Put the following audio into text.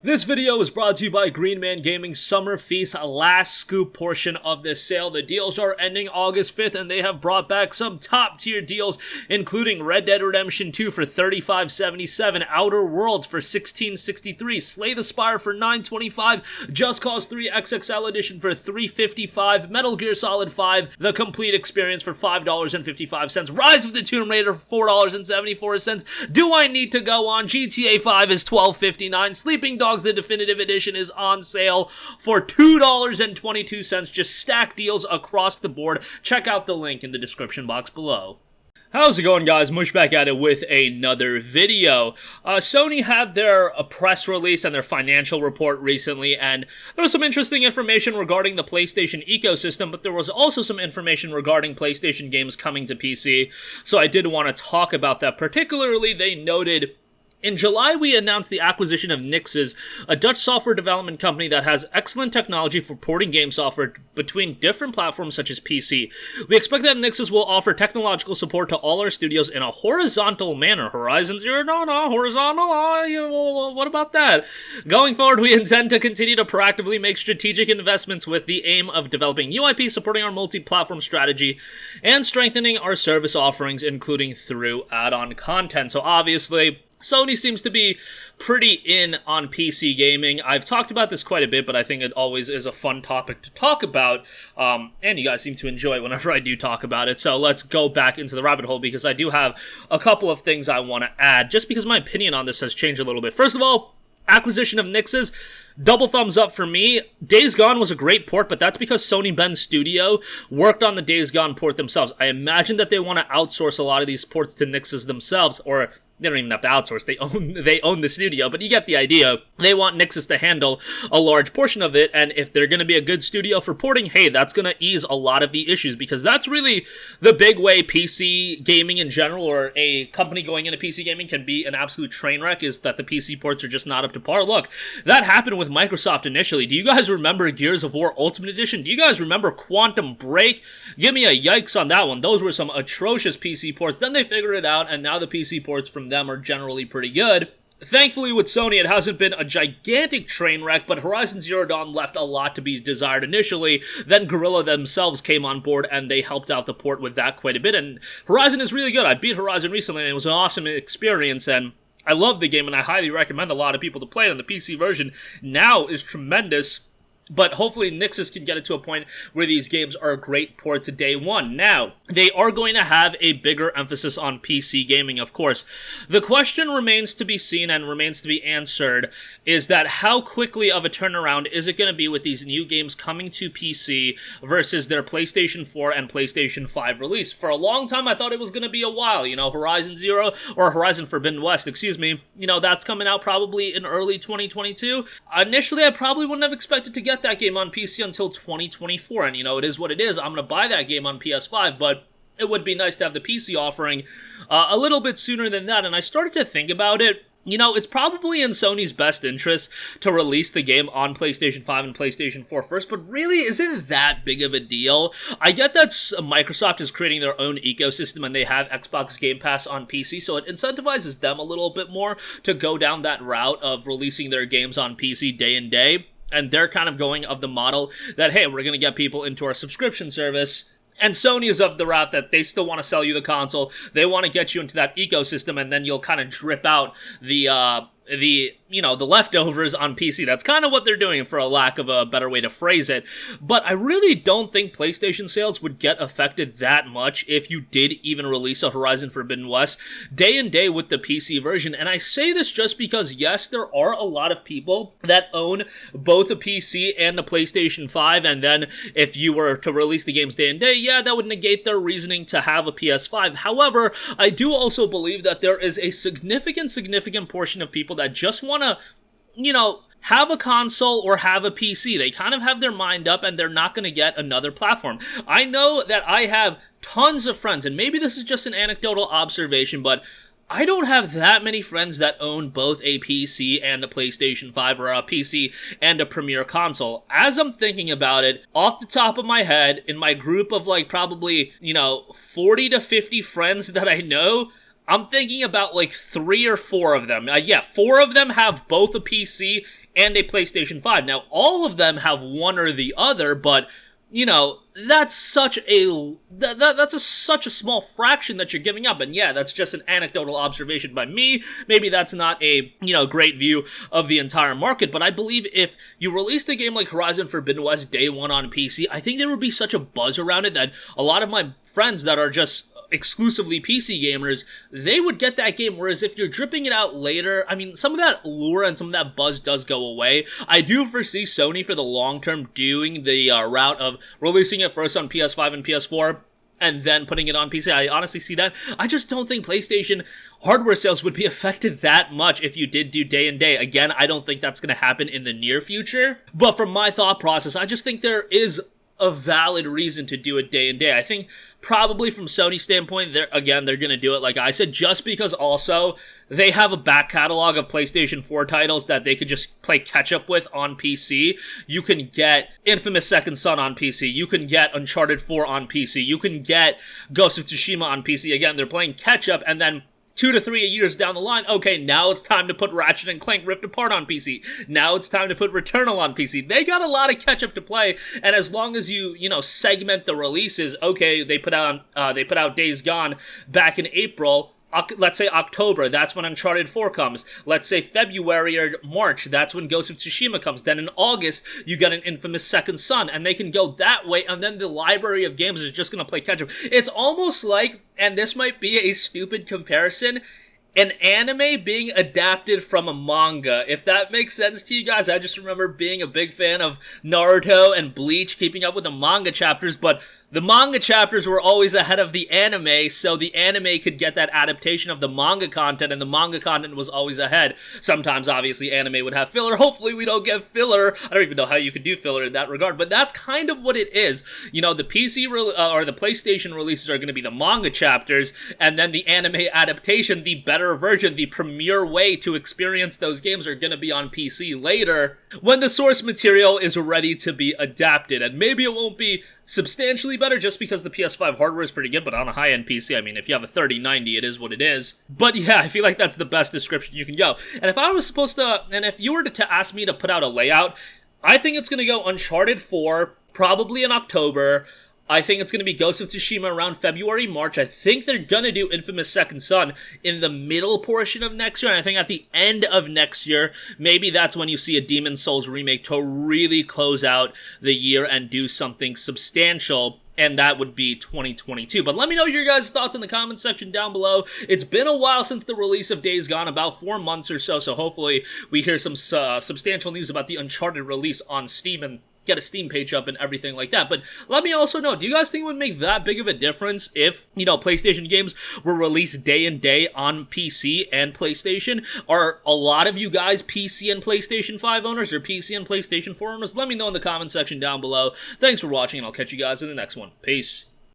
This video is brought to you by Green Man Gaming's Summer Feast last scoop portion of this sale. The deals are ending August 5th and they have brought back some top tier deals, including Red Dead Redemption 2 for $35.77, Outer Worlds for $16.63, Slay the Spire for $9.25, Just Cause 3 XXL Edition for $3.55, Metal Gear Solid 5, The Complete Experience for $5.55, Rise of the Tomb Raider for $4.74, Do I Need to Go On, GTA 5 is $12.59, Sleeping Dogs the Definitive Edition is on sale for $2.22. Just stack deals across the board. Check out the link in the description box below. How's it going, guys? Mush back at it with another video. Sony had their press release and their financial report recently, and there was some interesting information regarding the PlayStation ecosystem, but there was also some information regarding PlayStation games coming to PC, so I did want to talk about that. Particularly, they noted in July, we announced the acquisition of NIXXES, a Dutch software development company that has excellent technology for porting game software between different platforms such as PC. We expect that NIXXES will offer technological support to all our studios in a horizontal manner. Horizon Zero, no, horizontal, what about that? Going forward, we intend to continue to proactively make strategic investments with the aim of developing new IP, supporting our multi-platform strategy, and strengthening our service offerings, including through add-on content. So obviously, Sony seems to be pretty in on PC gaming. I've talked about this quite a bit, but I think it always is a fun topic to talk about, and you guys seem to enjoy it whenever I do talk about it. So let's go back into the rabbit hole, because I do have a couple of things I want to add, just because my opinion on this has changed a little bit. First of all, acquisition of NIXXES, double thumbs up for me. Days Gone was a great port, but that's because Sony Bend Studio worked on the Days Gone port themselves. I imagine that they want to outsource a lot of these ports to NIXXES themselves, or they don't even have to outsource, they own the studio, but you get the idea. They want NIXXES to handle a large portion of it, and if they're going to be a good studio for porting, hey, that's going to ease a lot of the issues, because that's really the big way PC gaming in general, or a company going into PC gaming, can be an absolute train wreck, is that the PC ports are just not up to par. Look, that happened with Microsoft initially. Do you guys remember Gears of War Ultimate Edition? Do you guys remember Quantum Break? Give me a yikes on that one. Those were some atrocious PC ports. Then they figured it out, and now the PC ports from them are generally pretty good. Thankfully, with Sony, it hasn't been a gigantic train wreck, but Horizon Zero Dawn left a lot to be desired initially. Then Guerrilla themselves came on board, and they helped out the port with that quite a bit, and Horizon is really good. I beat Horizon recently, and it was an awesome experience, and I love the game, and I highly recommend a lot of people to play it. And the PC version now is tremendous. But hopefully NIXXES can get it to a point where these games are great ports day one. Now, they are going to have a bigger emphasis on PC gaming, of course. The question remains to be seen and remains to be answered is that how quickly of a turnaround is it going to be with these new games coming to PC versus their PlayStation 4 and PlayStation 5 release. For a long time, I thought it was going to be a while. You know, Horizon Zero, or Horizon Forbidden West, excuse me. You know, that's coming out probably in early 2022. Initially, I probably wouldn't have expected to get that game on PC until 2024, and you know, it is what it is. I'm going to buy that game on PS5, but it would be nice to have the PC offering a little bit sooner than that, and I started to think about it. You know, it's probably in Sony's best interest to release the game on PlayStation 5 and PlayStation 4 first, but really, isn't that big of a deal? I get that Microsoft is creating their own ecosystem and they have Xbox Game Pass on PC, so it incentivizes them a little bit more to go down that route of releasing their games on PC day and day. And they're kind of going of the model that, hey, we're going to get people into our subscription service. And Sony is of the route that they still want to sell you the console. They want to get you into that ecosystem, and then you'll kind of drip out the leftovers on PC. That's kind of what they're doing, for a lack of a better way to phrase it. But I really don't think PlayStation sales would get affected that much if you did even release a Horizon Forbidden West day and day with the PC version. And I say this just because, yes, there are a lot of people that own both a PC and a PlayStation 5, and then if you were to release the games day and day, yeah, that would negate their reasoning to have a PS5. However, I do also believe that there is a significant portion of people that just want to, you know, have a console or have a PC. They kind of have their mind up and they're not going to get another platform. I know that I have tons of friends, and maybe this is just an anecdotal observation, but I don't have that many friends that own both a PC and a PlayStation 5, or a PC and a Premier console. As I'm thinking about it, off the top of my head, in my group of like probably, 40 to 50 friends that I know, I'm thinking about like 3 or 4 of them. 4 of them have both a PC and a PlayStation 5. Now, all of them have one or the other, but you know, that's such a such a small fraction that you're giving up. And yeah, that's just an anecdotal observation by me. Maybe that's not a, you know, great view of the entire market, but I believe if you released a game like Horizon Forbidden West day one on PC, I think there would be such a buzz around it that a lot of my friends that are just exclusively PC gamers, they would get that game, whereas if you're dripping it out later, I mean, some of that lure and some of that buzz does go away. I do foresee Sony for the long term doing the route of releasing it first on PS5 and PS4, and then putting it on PC. I honestly see that. I just don't think PlayStation hardware sales would be affected that much if you did do day and day. Again, I don't think that's going to happen in the near future, but from my thought process, I just think there is a valid reason to do it day and day. I think probably from Sony's standpoint, they're going to do it like I said, just because also they have a back catalog of PlayStation 4 titles that they could just play catch-up with on PC. You can get Infamous Second Son on PC. You can get Uncharted 4 on PC. You can get Ghost of Tsushima on PC. Again, they're playing catch-up, and then 2 to 3 years down the line, okay, now it's time to put Ratchet and Clank Rift Apart on PC. Now it's time to put Returnal on PC. They got a lot of catch-up to play, and as long as you segment the releases, okay, they put out Days Gone back in April. Let's say October, that's when Uncharted 4 comes. Let's say February or March, that's when Ghost of Tsushima comes. Then in August, you get an Infamous Second Son, and they can go that way, and then the library of games is just going to play catch-up. It's almost like, and this might be a stupid comparison, an anime being adapted from a manga. If that makes sense to you guys, I just remember being a big fan of Naruto and Bleach, keeping up with the manga chapters, but the manga chapters were always ahead of the anime, so the anime could get that adaptation of the manga content, and the manga content was always ahead. Sometimes, obviously, anime would have filler. Hopefully, we don't get filler. I don't even know how you could do filler in that regard, but that's kind of what it is. You know, the PC or the PlayStation releases are going to be the manga chapters, and then the anime adaptation, the better version, the premier way to experience those games are going to be on PC later, when the source material is ready to be adapted. And maybe it won't be substantially better just because the PS5 hardware is pretty good, but on a high-end PC, I mean, if you have a 3090, it is what it is. But yeah, I feel like that's the best description you can go. And if you were to ask me to put out a layout, I think it's going to go Uncharted 4, probably in October. I think it's going to be Ghost of Tsushima around February, March. I think they're going to do Infamous Second Son in the middle portion of next year. And I think at the end of next year, maybe that's when you see a Demon's Souls remake to really close out the year and do something substantial. And that would be 2022. But let me know your guys' thoughts in the comment section down below. It's been a while since the release of Days Gone, about 4 months or so. So hopefully we hear some substantial news about the Uncharted release on Steam and get a Steam page up and everything like that. But let me also know, do you guys think it would make that big of a difference if, PlayStation games were released day and day on PC and PlayStation? Are a lot of you guys PC and PlayStation 5 owners or PC and PlayStation 4 owners? Let me know in the comment section down below. Thanks for watching, and I'll catch you guys in the next one. Peace.